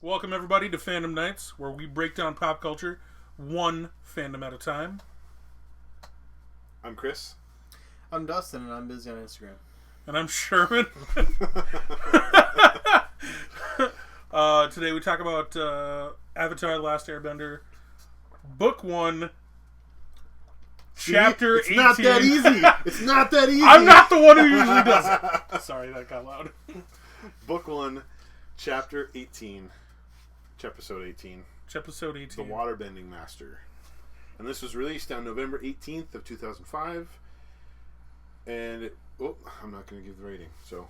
Welcome everybody to Fandom Nights, where we break down pop culture one fandom at a time. I'm Chris. I'm Dustin, and I'm busy on Instagram. And I'm Sherman. Today we talk about Avatar: The Last Airbender, Book 1, Chapter 18. It's not that easy. It's not that easy. I'm not the one who usually does it. Sorry, that got loud. Book 1, Chapter 18. Chepisode 18. Chepisode 18. The Waterbending Master. And this was released on November 18th of 2005. And I'm not going to give the rating. So,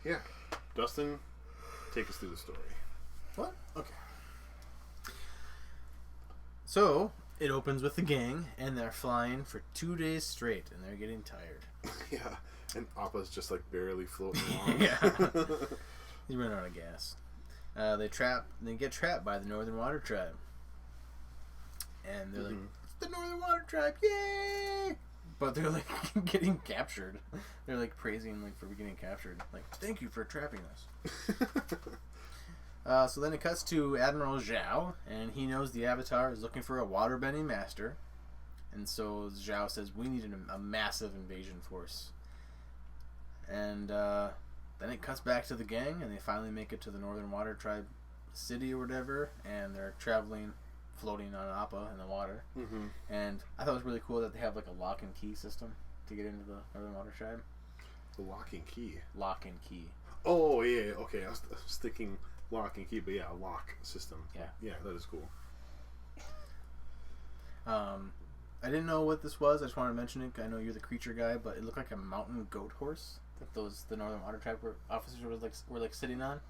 yeah. Dustin, take us through the story. What? Okay. So, it opens with the gang, and they're flying for 2 days straight, and they're getting tired. Yeah. And Appa's just like barely floating along. Yeah. He's running out of gas. They get trapped by the Northern Water Tribe. And they're like, it's the Northern Water Tribe, yay! But they're like getting captured. They're like praising like for getting captured. Like, thank you for trapping us. So then it cuts to Admiral Zhao, and he knows the Avatar is looking for a waterbending master. And so Zhao says, we need a massive invasion force. And then it cuts back to the gang, and they finally make it to the Northern Water Tribe city or whatever, and they're floating on Appa in the water. Mm-hmm. And I thought it was really cool that they have like a lock and key system to get into the Northern Water Tribe. The lock and key? Lock and key. Oh, yeah, okay. I was thinking lock and key, but yeah, a lock system. Yeah. Yeah, that is cool. I didn't know what this was. I just wanted to mention it. I know you're the creature guy, but it looked like a mountain goat horse that the Northern Water Tribe officers were sitting on.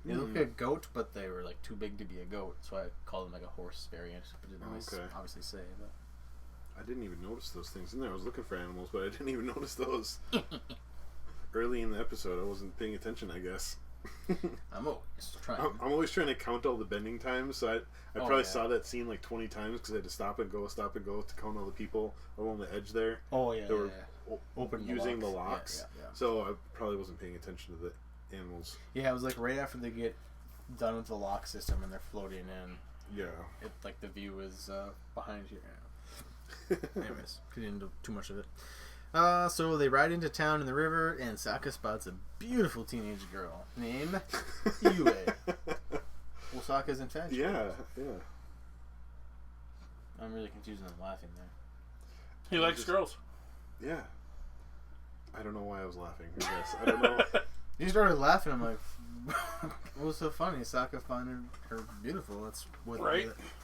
They looked like a goat, but they were like too big to be a goat, so I called them like a horse variant. But didn't obviously say. But I didn't even notice those things in there. I was looking for animals, but I didn't even notice those. Early in the episode, I wasn't paying attention, I guess. I'm always trying. I'm always trying to count all the bending times, so I probably saw that scene like 20 times because I had to stop and go to count all the people along the edge there. Oh, yeah. That were open using the locks. Yeah. So I probably wasn't paying attention to the animals. Yeah, it was like right after they get done with the lock system and they're floating in. Yeah. It like the view is behind you. Anyways, getting into too much of it. So they ride into town in the river, and Sokka spots a beautiful teenage girl named Yue. Well, Sokka's infatuated. Yeah. I'm really confused and I'm laughing there. He likes girls. Yeah. I don't know why I was laughing. I guess. I don't know. You started laughing. I'm like, what was so funny? Sokka found her beautiful. That's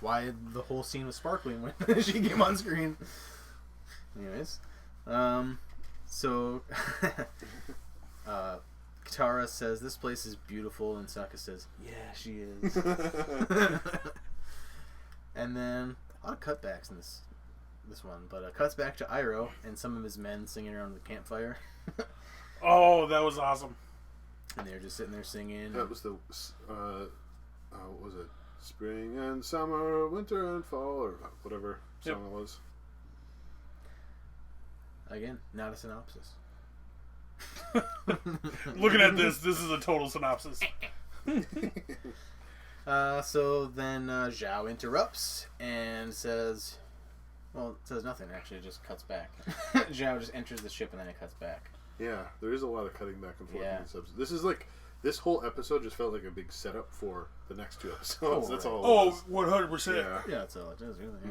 why the whole scene was sparkling when she came on screen. Anyways, so Katara says this place is beautiful, and Sokka says, "Yeah, she is." And then a lot of cutbacks in this one, but cuts back to Iroh and some of his men singing around the campfire. Oh, that was awesome. And they're just sitting there singing. That was the, what was it? Spring and summer, winter and fall, or whatever song it was. Again, not a synopsis. Looking at this is a total synopsis. So then Zhao interrupts and says... Well, it says nothing, actually. It just cuts back. Zhao just enters the ship and then it cuts back. Yeah, there is a lot of cutting back and forth in this episode. This is like... This whole episode just felt like a big setup for the next two episodes. That's all it was. 100%. Yeah, that's all it does, really. Yeah.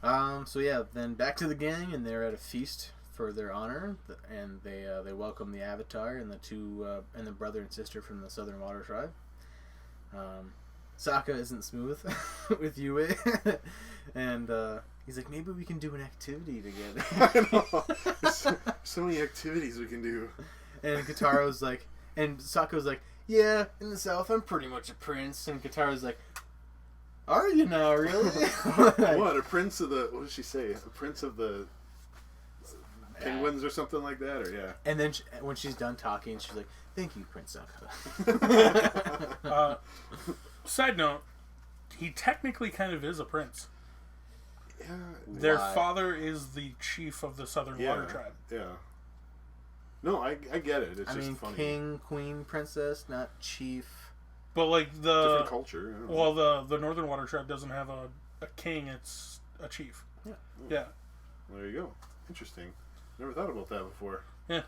Mm-hmm. So yeah, then back to the gang, and they're at a feast for their honor, and they welcome the Avatar and the two and the brother and sister from the Southern Water Tribe. Sokka isn't smooth with Yue, and he's like, maybe we can do an activity together. I know. There's so many activities we can do. And Kataro's like, and Sokka's like, yeah, in the South I'm pretty much a prince, and Kataro's like, are you now, really? What, a prince of the... What did she say? A prince of the penguins or something like that? Or yeah. And then when she's done talking, she's like, thank you, Prince Sokka. Side note, he technically kind of is a prince. Yeah. Their father is the chief of the Southern Water Tribe. Yeah. No, I get it. It's just funny. King, queen, princess, not chief. But like different culture. I don't know. Well, the Northern Water Tribe doesn't have a king; it's a chief. Yeah. Yeah. There you go. Interesting. Never thought about that before. Yeah.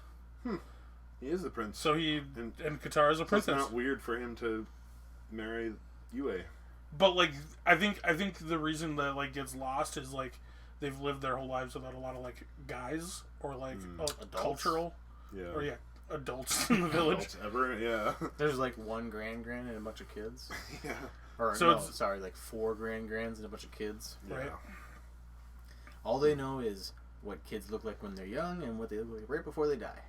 He is the prince. So and Katara's a princess. It's not weird for him to marry Yue. But like, I think the reason that like gets lost is like they've lived their whole lives without a lot of like guys or like cultural, or adults in the village. Adults ever, yeah. There's like one grand and a bunch of kids. Yeah. Or So no, sorry, like 4 grands and a bunch of kids. Yeah. Right. All they know is what kids look like when they're young and what they look like right before they die.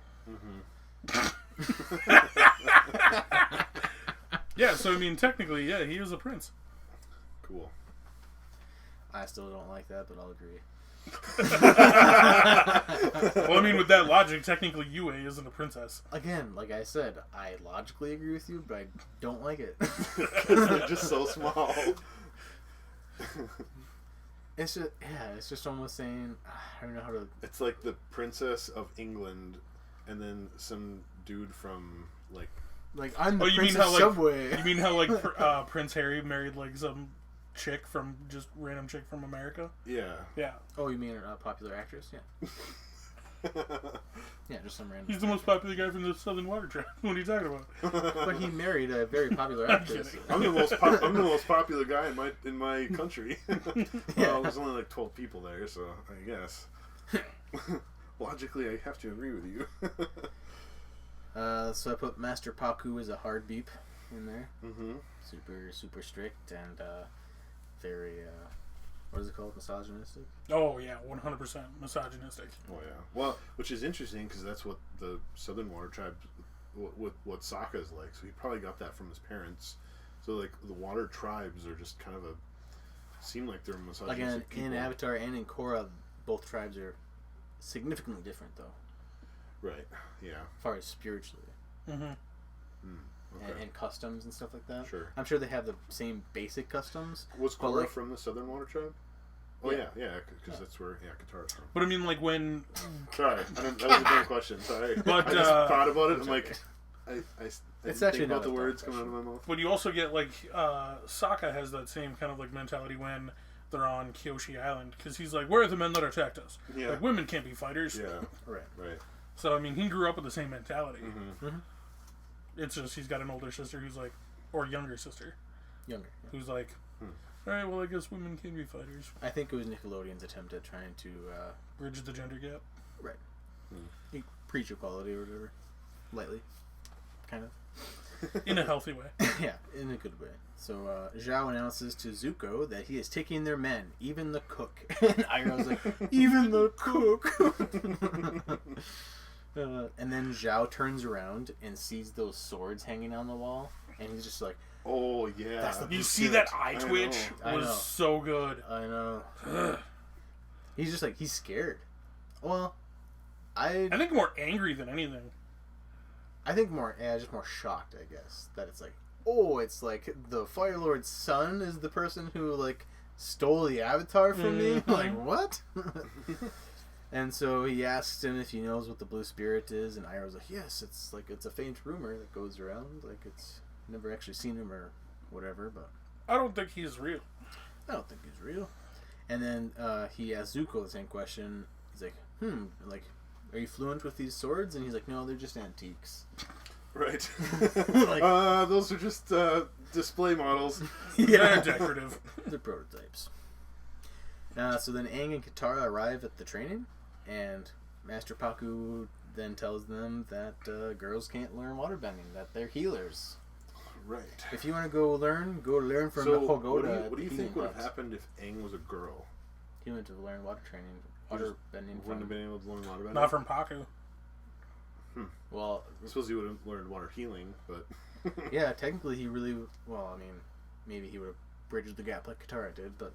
Yeah, so I mean, technically, yeah, he is a prince. Cool. I still don't like that, but I'll agree. Well, I mean, with that logic, technically Yue isn't a princess. Again, like I said, I logically agree with you, but I don't like it. Because they're just so small. It's just almost saying, I don't know how to... It's like the Princess of England and then some dude from, like... Like, I'm the you Prince mean of how Subway. like you mean how like Prince Harry married like some chick from just random chick from America? Yeah. Yeah. Oh, you mean a popular actress? Yeah. Yeah, just some random... He's the most popular guy from the Southern Water Tribe. What are you talking about? But he married a very popular actress. I'm the most popular guy in my country. Well, there's only like 12 people there, so I guess logically I have to agree with you. So I put Master Paku as a hard beep in there. Mm-hmm. Super strict and very what is it called? Misogynistic. Oh yeah, 100% misogynistic. Oh yeah. Well, which is interesting because that's what the Southern Water Tribe, what Sokka's like. So he probably got that from his parents. So like the Water Tribes are just kind of seem like they're misogynistic Again, people. in Avatar and in Korra, both tribes are significantly different though. Right. Yeah. As far as spiritually. Mm-hmm. Okay. And customs and stuff like that. Sure. I'm sure they have the same basic customs. Was but, Korra like, from the Southern Water Tribe? Oh Yeah. yeah, because that's where Katara's from. But I mean, like when Sorry, that was a dumb question. Sorry, But, I just thought about it. I'm okay. like, I It's didn't actually think not about the a dumb words coming out of question. my mouth. But you also get like Sokka has that same kind of like mentality when they're on Kyoshi Island because he's like, "Where are the men that attacked us? Yeah. Like women can't be fighters." Yeah. Right. Right. So I mean, he grew up with the same mentality. Mm-hmm. Mm-hmm. It's just he's got an older sister who's like, or younger sister Younger. Yeah. who's like, all right, well I guess women can be fighters. I think it was Nickelodeon's attempt at trying to Bridge the gender gap. preach equality or whatever, lightly, kind of. In a healthy way. Yeah, in a good way. So Zhao announces to Zuko that he is taking their men, even the cook. And Iroh's like, even the cook. And then Zhao turns around and sees those swords hanging on the wall, and he's just like, Oh yeah. That's the- You That's see that eye twitch I was know. so good. I know. He's just like, he's scared. Well, I think more angry than anything. I think more, just more shocked, I guess, that it's like, oh, it's like the Fire Lord's son is the person who like stole the Avatar from me. Mhm. Like what? And so he asks him if he knows what the Blue Spirit is, and Iroh's like, yes, it's a faint rumor that goes around, like it's never actually seen him or whatever, but I don't think he's real. I don't think he's real. And then he asks Zuko the same question. He's like, like, are you fluent with these swords? And he's like, no, they're just antiques. Right. Like- those are just display models. They're decorative. They're prototypes. So then Aang and Katara arrive at the training, and Master Paku then tells them that girls can't learn waterbending, that they're healers. Right. If you want to go learn from So the Hogoda. what do you think healing would have huts. happened if Aang was a girl? He went to learn water training, He just waterbending. Wouldn't have been able to learn water bending? Not from Paku. Well, I suppose he would have learned water healing, but yeah, technically he really. Well, I mean, maybe he would have bridged the gap like Katara did, but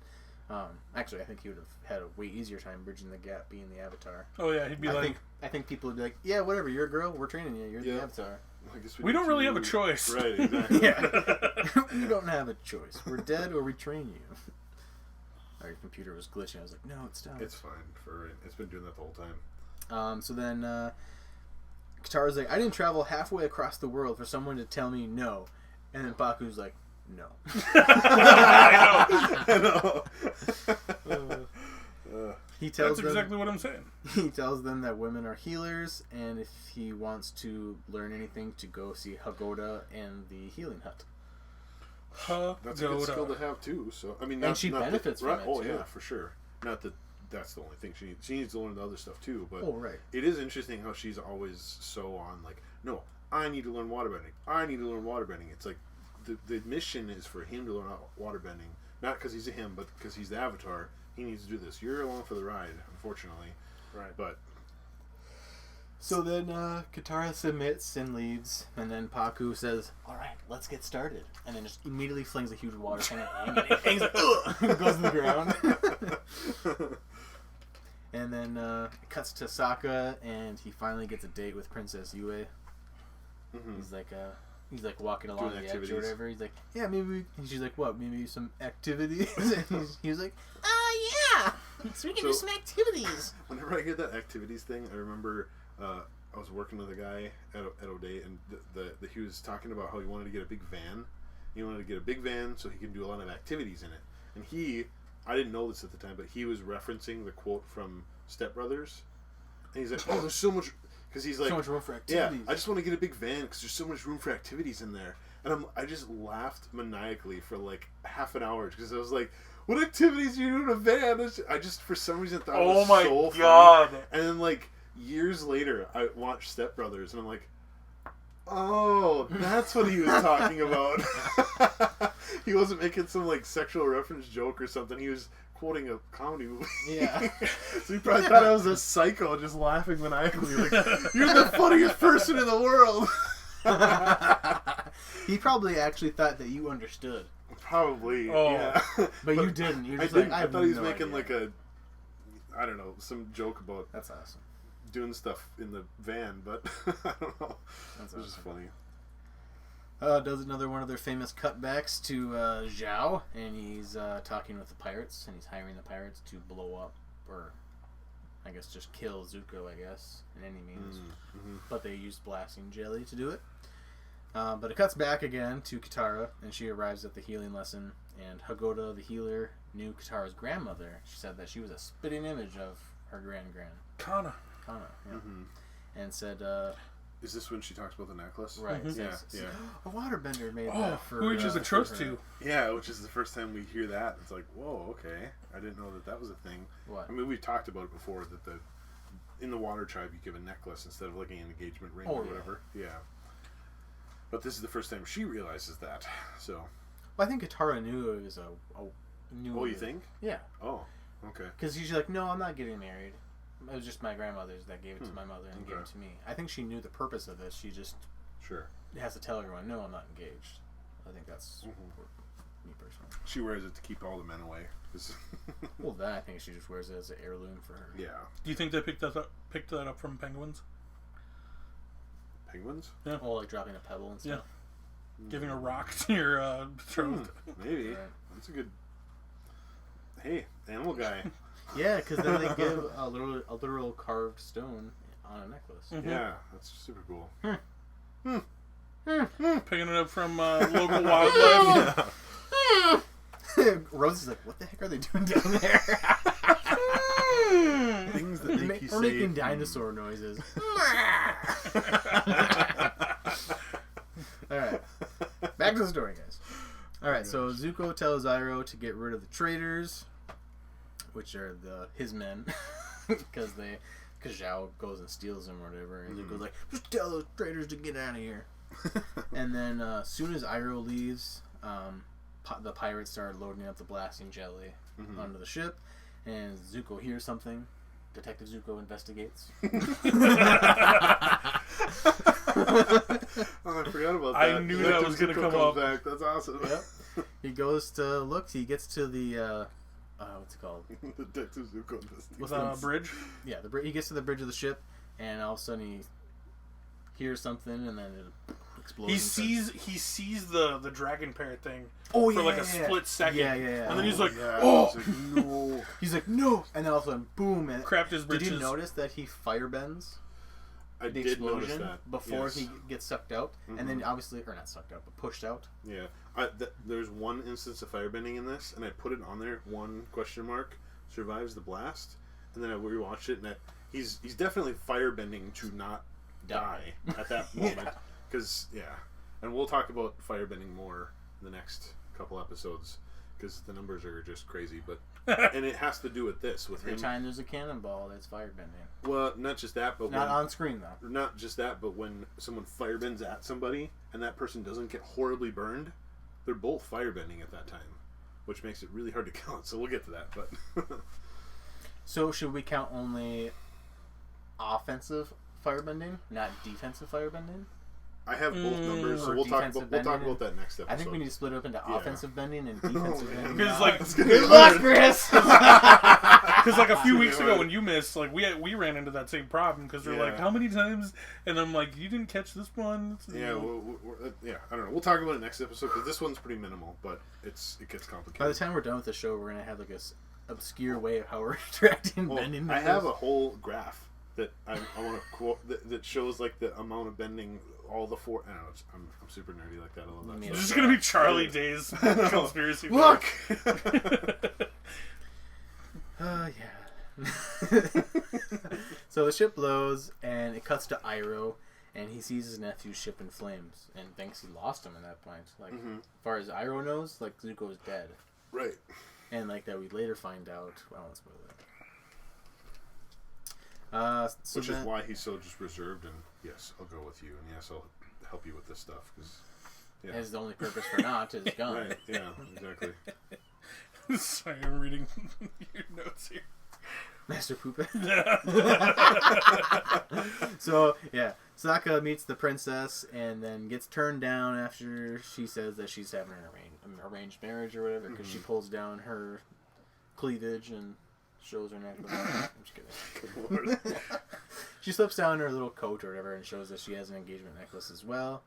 actually, I think he would have had a way easier time bridging the gap being the Avatar. Oh yeah, he'd be like, I think people would be like, yeah, whatever, you're a girl, we're training you, you're the Yeah. Avatar. I guess we don't need really to- have a choice. Right, exactly. Yeah. We don't have a choice. We're dead or we train you. Our computer was glitching. I was like, no, it's done. It's fine. It's been doing that the whole time. So then Katara's like, I didn't travel halfway across the world for someone to tell me no. And then Baku's like, no. I know. He tells That's exactly what I'm saying. He tells them that women are healers, and if he wants to learn anything, to go see Hagoda and the healing hut. That's a good skill to have too. So I mean, and she benefits from it. Oh too. yeah, for sure. Not that that's the only thing she needs. She needs to learn the other stuff too. But right. It is interesting how she's always so on. Like, no, I need to learn waterbending. I need to learn waterbending. It's like the mission is for him to learn waterbending, not because he's a him, but because he's the Avatar. He needs to do this. You're along for the ride, unfortunately. Right. But so then Katara submits and leaves, and then Paku says, "All right, let's get started," and then just immediately flings a huge water can at Aang, and Aang's like, ugh, goes to the ground. And then it cuts to Sokka, and he finally gets a date with Princess Yue. Mm-hmm. He's like walking along the edge or whatever. He's like, yeah, maybe. And she's like, what? Maybe some activities. And he was like, yeah, so we can do some activities. Whenever I hear that activities thing, I remember I was working with a guy at O'Day, and he was talking about how he wanted to get a big van. He wanted to get a big van so he can do a lot of activities in it. And I didn't know this at the time, but he was referencing the quote from Step Brothers. And he's like, oh, there's so much... Because he's like, so much room for activities. Yeah, I just want to get a big van because there's so much room for activities in there. And I just laughed maniacally for like half an hour because I was like, what activities do you do in a van? I just for some reason thought it was so God. funny. And then like years later, I watched Step Brothers and I'm like, oh, that's what he was talking about. He wasn't making some like sexual reference joke or something. He was quoting a comedy movie. Yeah. So he probably thought I was a psycho just laughing maniacally like, you're the funniest person in the world. He probably actually thought that you understood. Probably. Oh. Yeah. But you didn't. You're just I thought he was making like I don't know, some joke about that's awesome. Doing stuff in the van, but I don't know. That's awesome. Just funny. Does another one of their famous cutbacks to Zhao, and he's talking with the pirates, and he's hiring the pirates to blow up, or I guess just kill Zuko, I guess, in any means. Mm-hmm. But they used blasting jelly to do it. But it cuts back again to Katara, and she arrives at the healing lesson, and Hagoda, the healer, knew Katara's grandmother. She said that she was a spitting image of her grand. Kana, yeah. Mm-hmm. And said... Is this when she talks about the necklace? Right. Mm-hmm. Yeah. A waterbender made that for... who is the trust to? Yeah, which is the first time we hear that. It's like, whoa, okay. I didn't know that was a thing. What? I mean, we've talked about it before, that in the water tribe you give a necklace instead of like an engagement ring or whatever. Yeah. But this is the first time she realizes that. So. Well, I think Katara knew it was Oh, you think? Yeah. Oh, okay. Because she's like, no, I'm not getting married. It was just my grandmother's that gave it to my mother and gave it to me. I think she knew the purpose of this. She just has to tell everyone, no, I'm not engaged. I think that's me personally. She wears it to keep all the men away. Well, then I think she just wears it as an heirloom for her. Yeah. Do you think they picked that up from penguins? Penguins? Yeah. Oh, like dropping a pebble and stuff? Yeah. Giving a rock to your betrothed. Maybe. Right. That's a good... Hey, animal guy. Yeah, because then they give a literal carved stone on a necklace. Mm-hmm. Yeah, that's super cool. Picking it up from local wildlife. Rose is like, what the heck are they doing down there? Things that make you say... We're making dinosaur noises. Alright. Back to the story, guys. Alright, so Zuko tells Iroh to get rid of the traitors, which are his men, because Zhao goes and steals them or whatever, and Zuko's like, just tell those traitors to get out of here. And then as soon as Iroh leaves, the pirates start loading up the blasting jelly onto the ship, and Zuko hears something. Detective Zuko investigates. Oh, I forgot about that. I knew that was going to come up. Back. That's awesome. Yep. He goes to look. He gets to the what's it called? Detective Zuko investigates. With a bridge. Yeah, he gets to the bridge of the ship, and all of a sudden he hears something, and then it explodes. He sees the dragon parrot thing for like a split second. Yeah. And then he's like, oh, no. He's like, no, and then all of a sudden, boom! And crapped his britches. Did you notice that he firebends? I the did notice explosion that before he gets sucked out, Mm-hmm. and then obviously, or not sucked out, but pushed out. Yeah, there's one instance of firebending in this, and I put it on there. One question mark survives the blast, and then I rewatched it, and he's definitely firebending to not die at that moment. Because and we'll talk about firebending more in the next couple episodes because the numbers are just crazy. But and it has to do with this with Every him. time there's a cannonball, that's firebending. Well, not just that, but Not on screen though. Not just that, but when someone firebends at somebody and that person doesn't get horribly burned, they're both firebending at that time, which makes it really hard to count. So we'll get to that. But so should we count only offensive firebending, not defensive firebending? I have both numbers, so we'll talk about that next episode. I think we need to split it up into offensive bending and defensive bending. Because like, good luck, Chris. Because like a few weeks ago when you missed, like we ran into that same problem because we're like, how many times? And I'm like, you didn't catch this one. Yeah, I don't know. We'll talk about it next episode because this one's pretty minimal, but it gets complicated. By the time we're done with the show, we're gonna have like this obscure way of how we're interacting bending. I have a whole graph that I want to quote that shows like the amount of bending. All the four. I don't know, I'm super nerdy like that. I love that. This is gonna be Charlie Day's conspiracy. Look. Yeah. So the ship blows, and it cuts to Iroh, and he sees his nephew's ship in flames, and thinks he lost him at that point. Like, as far as Iroh knows, like Zuko is dead. Right. And like that, we later find out. I won't spoil it. Which is why he's so just reserved and yes, I'll go with you and yes, I'll help you with this stuff because his only purpose for not is gun. Right, yeah, exactly. Sorry, I'm reading your notes here. Master Poopet. So yeah, Sokka meets the princess and then gets turned down after she says that she's having an arranged marriage or whatever because she pulls down her cleavage and shows her necklace. I'm just kidding. Good Lord. She slips down her little coat or whatever and shows that she has an engagement necklace as well.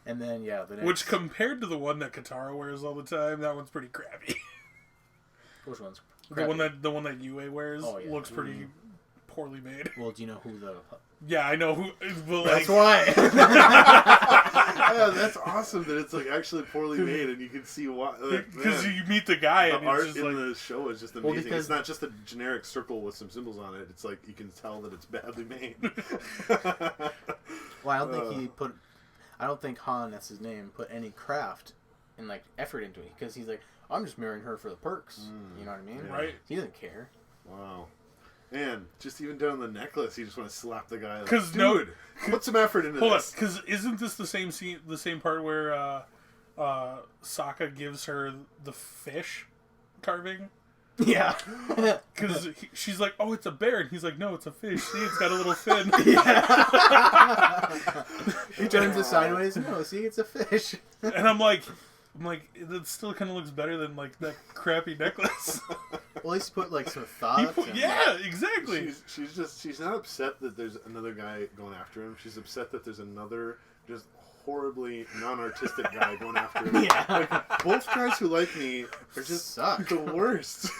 And then the next... Which compared to the one that Katara wears all the time, that one's pretty crappy. Which one's crappy? The one that Yue wears looks pretty poorly made. Well, do you know who the... Yeah, I know who... But that's why. Yeah, that's awesome that it's like actually poorly made and you can see why. Because you meet the guy the and art it's just in like... the show is just amazing. It's not just a generic circle with some symbols on it. It's like you can tell that it's badly made. Well, I don't think Han, that's his name, put any craft and like effort into it because he's like, I'm just marrying her for the perks. You know what I mean? Yeah. Right. He doesn't care. Wow. And just even down the necklace, you just want to slap the guy. Like, Because dude, put some effort into this. Because isn't this the same scene, the same part where Sokka gives her the fish carving? Yeah. Because she's like, oh, it's a bear. And he's like, no, it's a fish. See, it's got a little fin. He turns it sideways. No, see, it's a fish. And I'm like, that still kind of looks better than like that crappy necklace. Well, at least put like some thought. Yeah, exactly. She's not upset that there's another guy going after him. She's upset that there's another just horribly non-artistic guy going after him. Yeah. Like, both guys who like me are just the worst.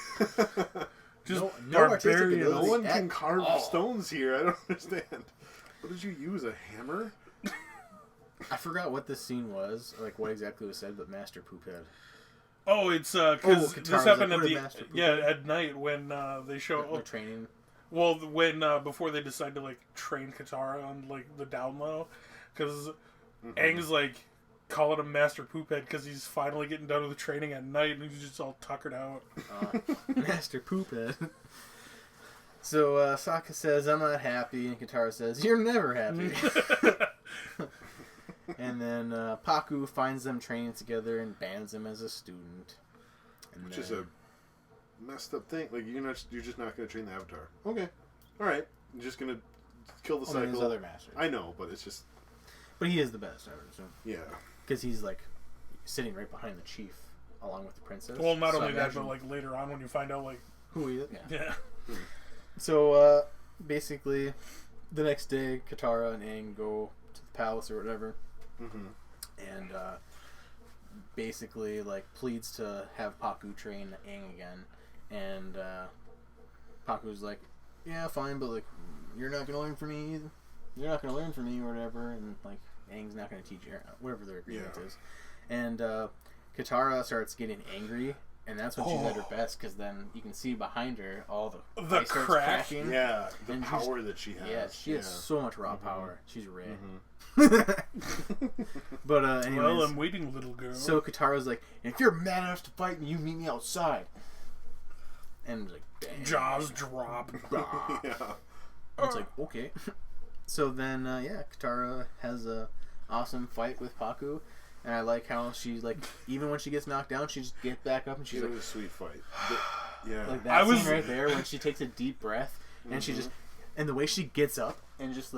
Just barbarian. No one can carve stones here. I don't understand. What did you use? A hammer? I forgot what this scene was, like what exactly was said, but Master Poophead. Oh, it's because this happened at night when they show They're training. Well, when before they decide to like train Katara on like the down low, because Aang's like calling him Master Poophead because he's finally getting done with the training at night and he's just all tuckered out. Master Poophead. So Sokka says, "I'm not happy," and Katara says, "You're never happy." And then Paku finds them training together and bans them as a student. Which is a messed up thing. Like you're just not going to train the Avatar. Okay, all right. You're just going to kill the cycle. There's other masters. I know, but it's just. But he is the best, I would assume. Yeah. Because he's like sitting right behind the chief, along with the princess. Well, not only that, but like later on when you find out like who he is. Yeah. So basically, the next day, Katara and Aang go to the palace or whatever. And basically like pleads to have Paku train Aang again, and Paku's like, yeah, fine, but like you're not gonna learn from me either. you're not gonna learn from me or whatever, and like Aang's not gonna teach you whatever their agreement is. And Katara starts getting angry, and that's when she's at her best, because then you can see behind her all the ice starts cracking. Yeah, the power that she has. Yeah, she has so much raw power. She's red. Mm-hmm. But anyways, well, I'm waiting, little girl. so Katara's like, if you're mad enough to fight me, you meet me outside. And like, bang. Jaws drop. Yeah. It's like, okay. So then, Katara has a awesome fight with Paku. And I like how she's like, even when she gets knocked down, she just gets back up and she's it like, was a sweet fight. Yeah. like that scene right there when she takes a deep breath and she just, and the way she gets up and just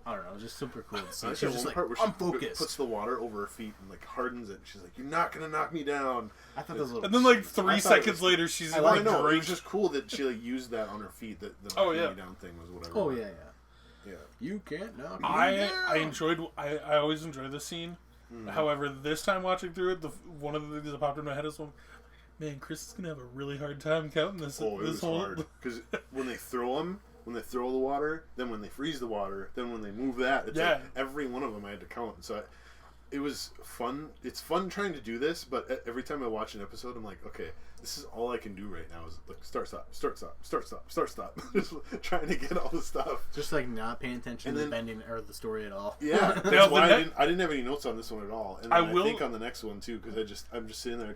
I don't know, just super cool to see. She's just like, I'm focused. Puts the water over her feet and like hardens it. She's like, "You're not gonna knock me down." I thought that was a little. And then like 3 seconds later, she's I like, know. It was just cool that she like used that on her feet. That the down thing was whatever. Oh yeah. Yeah. You can't knock me I down. I always enjoy this scene. However, this time watching through it, one of the things that popped in my head is, man, Chris is gonna have a really hard time counting this. Oh, it was hard because when they throw them. When they throw the water, then when they freeze the water, then when they move that, it's like every one of them I had to count. So it was fun. It's fun trying to do this, but every time I watch an episode, I'm like, okay, this is all I can do right now is like start, stop, start, stop, start, stop, start, stop. Just trying to get all the stuff. Just like not paying attention to the bending or the story at all. Yeah, that's why I didn't have any notes on this one at all. And then I think on the next one too, because I'm just sitting there,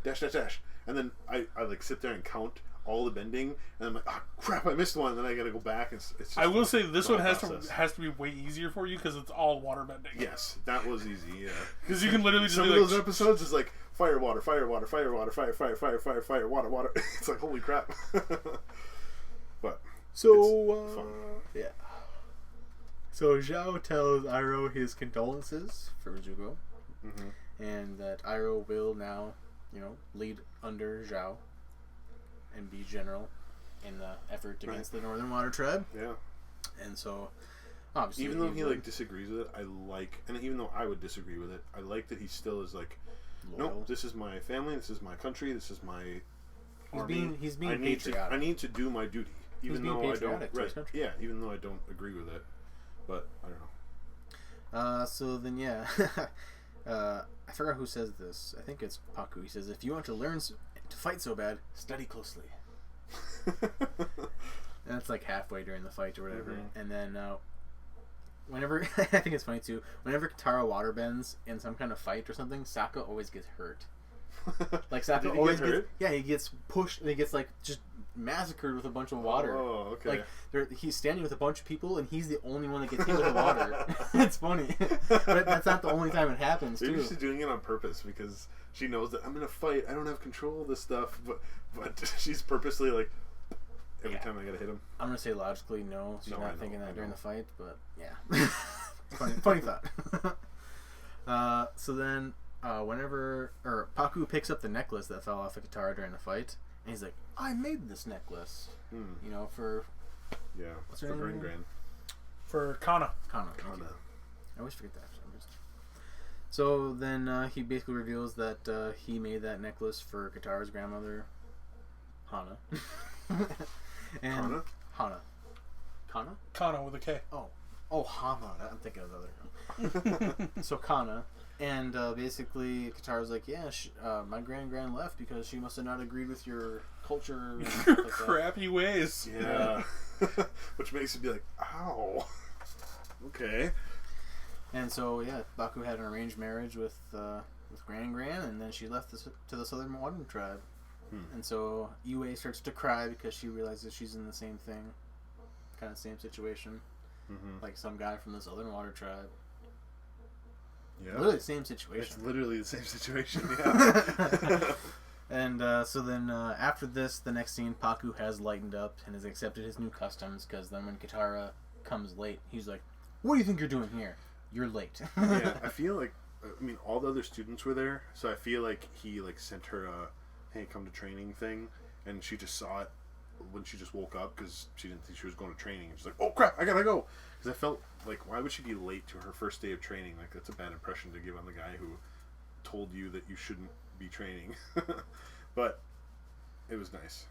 dash, dash, dash, and then I like sit there and count all the bending, and I'm like, oh crap, I missed one. And then I gotta go back. It's just I will say this one has to be way easier for you because it's all water bending. Yes, that was easy. Yeah, because you can literally just some be of like, those episodes is like fire, water, fire, water, fire, water, fire, fire, fire, fire, fire, water, water. It's like holy crap. But so fun. Yeah. So Zhao tells Iroh his condolences for Zuko, and that Iroh will now, lead under Zhao and be general in the effort against the Northern Water Tribe. Yeah. And so, obviously, even though he like disagrees with it, and even though I would disagree with it, I like that he still is like, nope, this is my family, this is my country, this is my army. He's being patriotic. I need to do my duty, even though I don't. Right. Yeah, even though I don't agree with it, but I don't know. So then, yeah, I forgot who says this. I think it's Paku. He says, "If you want to learn to fight so bad, study closely." And that's like halfway during the fight or whatever. And then whenever I think it's funny too, whenever Katara waterbends in some kind of fight or something, Sokka always gets hurt. Like Sokka always gets he gets pushed and he gets like just massacred with a bunch of water. Oh, okay. Like he's standing with a bunch of people and he's the only one that gets hit with the water. It's funny, but that's not the only time it happens. Maybe she's doing it on purpose because she knows that I'm gonna fight. I don't have control of this stuff, but she's purposely like every time I gotta hit him. I'm gonna say logically no. She's not thinking that during the fight, but yeah, funny thought. So then, whenever Paku picks up the necklace that fell off of Katara during the fight, and he's like, "I made this necklace, for what's her name? Gran. For Kana. I always forget that for some reason. So then he basically reveals that he made that necklace for Katara's grandmother, Hana. And Hana. Kana with a K. Oh, Hana. I'm thinking of the other one. So Kana. And basically, Katara's like, yeah, my gran left because she must have not agreed with your culture. And stuff like crappy ways. Yeah. Which makes it be like, ow. Okay. And so, yeah, Baku had an arranged marriage with Gran, and then she left to the Southern Water Tribe. And so Yue starts to cry because she realizes she's in the same thing, kind of same situation, like some guy from the Southern Water Tribe. Yeah, literally the same situation. It's literally the same situation. Yeah. And so then after this, the next scene, Paku has lightened up and has accepted his new customs because then when Katara comes late, he's like, "What do you think you're doing here? You're late." Yeah, I feel like all the other students were there, so I feel like he sent her a "Hey, come to training" thing, and she just saw it when she just woke up because she didn't think she was going to training. She's like, "Oh crap, I gotta go," because I felt like, why would she be late to her first day of training? Like, that's a bad impression to give on the guy who told you that you shouldn't be training. But it was nice.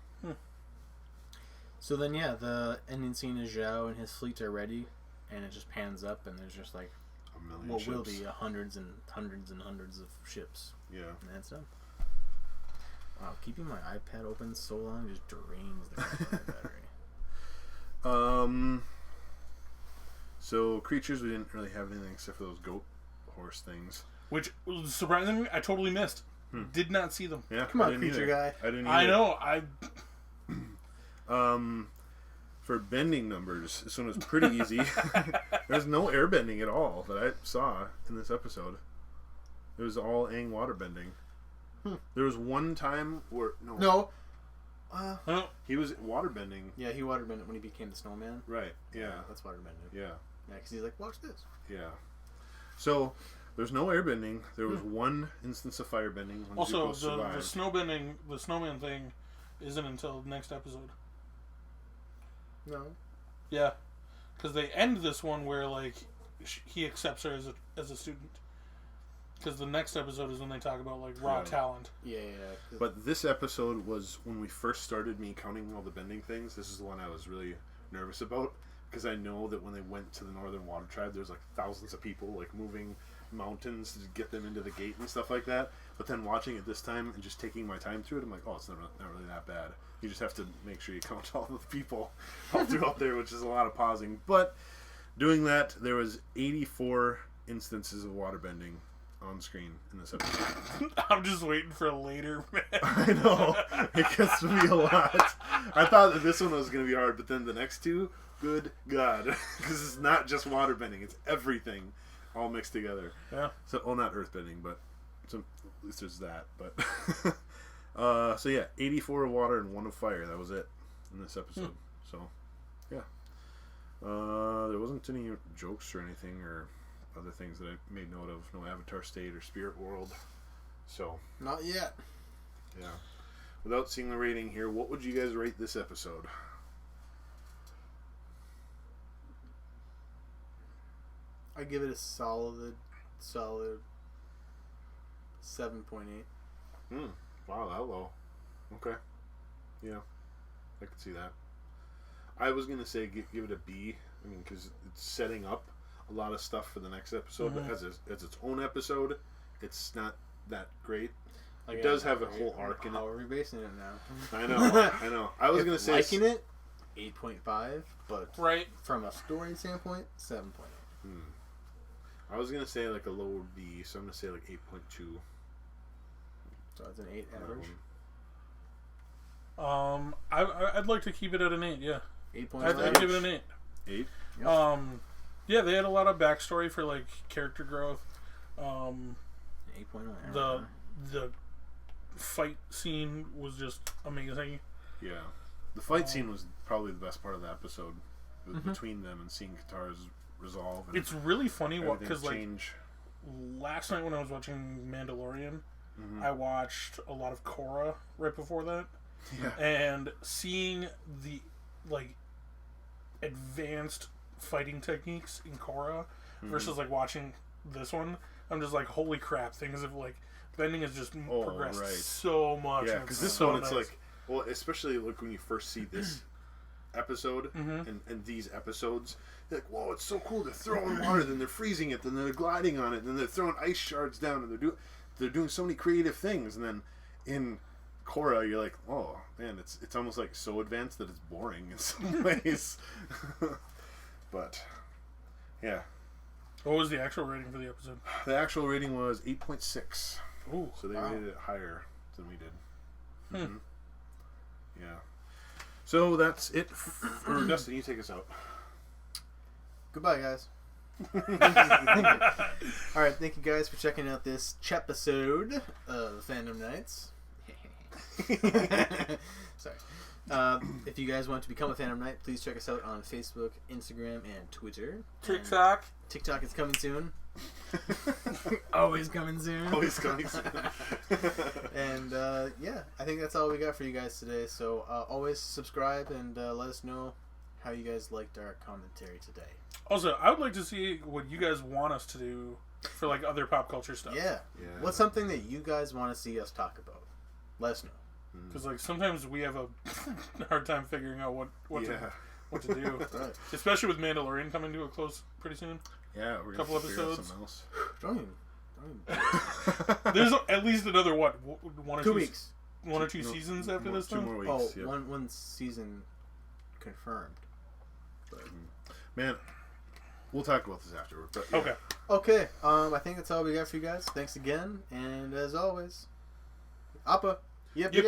So then, yeah, the ending scene is Zhao and his fleet are ready and it just pans up, and there's just like A million what ships. will be hundreds and hundreds and hundreds of ships, Yeah. and that's done. Wow, keeping my iPad open so long just drains the battery. So creatures, we didn't really have anything except for those goat horse things. Which, surprisingly, I totally missed. Did not see them. Yeah, Come I on, didn't creature either. guy. I didn't. I either. know. For bending numbers, this one was pretty easy. There's no airbending at all that I saw in this episode. It was all Aang waterbending. There was one time where No. he was waterbending. Yeah, he waterbended when he became the snowman. Right. Yeah. That's waterbending. Yeah. Yeah, because he's like, watch this. Yeah. So there's no airbending. There was one instance of firebending. When Also, Zuko the survived. the snowman thing isn't until the next episode. No. Yeah. Because they end this one where, like, he accepts her as a student. Because the next episode is when they talk about, like, raw talent. Yeah. But this episode was when we first started me counting all the bending things. This is the one I was really nervous about. Because I know that when they went to the Northern Water Tribe, there's like thousands of people like moving mountains to get them into the gate and stuff like that. But then watching it this time and just taking my time through it, I'm like, oh, it's not really that bad. You just have to make sure you count all the people all throughout there, which is a lot of pausing. But doing that, there was 84 instances of waterbending on screen in this episode. I'm just waiting for later, man. I know. It gets to be a lot. I thought that this one was going to be hard, but then the next two, good God. Because it's not just waterbending, it's everything all mixed together. Yeah. So, well, not earthbending, but at least there's that. But so yeah, 84 of water and 1 of fire. That was it in this episode. So, yeah. There wasn't any jokes or anything or other things that I made note of. No Avatar State or Spirit World. So, Not yet. yeah. Without seeing the rating here, what would you guys rate this episode? I give it a solid 7.8. Wow, that low. Okay. Yeah. I could see that. I was going to say give it a B. I mean, because it's setting up a lot of stuff for the next episode, but as its own episode, it's not that great. It does have a whole arc in it. How are we basing it now? I know. I was going to say... Liking it, 8.5, but Right. from a story standpoint, 7.8. I was going to say like a lower B, so I'm going to say like 8.2. So it's an 8 average. I'd like to keep it at an 8, yeah. 8.5. I'd give it an 8. 8? Yep. Yeah, they had a lot of backstory for, like, character growth. 8.0. The fight scene was just amazing. Yeah. The fight scene was probably the best part of the episode. Between them and seeing Katara's resolve. And It's really funny because, like, change. last night when I was watching Mandalorian, I watched a lot of Korra right before that. Yeah. And seeing the, like, advanced fighting techniques in Korra versus, like, watching this one, I'm just like, holy crap, things have, like, bending has just progressed so much. Yeah, because this one, it's like, well, especially like when you first see this episode and these episodes, you're like, whoa, it's so cool. They're throwing water, then they're freezing it, then they're gliding on it, then they're throwing ice shards down, and they're doing so many creative things. And then in Korra, you're like, oh man, it's almost like so advanced that it's boring in some ways. But yeah, what was the actual rating for the episode? the actual rating was 8.6. Ooh, So they rated it higher than we did. Yeah. So that's it for Dustin. You take us out. Goodbye, guys. Alright, thank you guys for checking out this Chepisode of Fandom Nights. Sorry. If you guys want to become a Fandom Knight, please check us out on Facebook, Instagram, and Twitter. TikTok. TikTok is coming soon. Always coming soon. Always coming soon. And yeah, I think that's all we got for you guys today. So always subscribe and let us know how you guys liked our commentary today. Also, I would like to see what you guys want us to do for, like, other pop culture stuff. Yeah. What's something that you guys want to see us talk about? Let us know. Because, like, sometimes we have a hard time figuring out what to what to do. Right. Especially with Mandalorian coming to a close pretty soon. Yeah, we're Couple gonna figure out episodes. something else. Don't even. There's at least another, what, one or 2 two weeks. One or two seasons after this, 2 though? more weeks. Oh, yeah. one season confirmed. But, man, we'll talk about this afterward. But, yeah. Okay. Okay, I think that's all we got for you guys. Thanks again, and as always, Appa. Yep. Yep.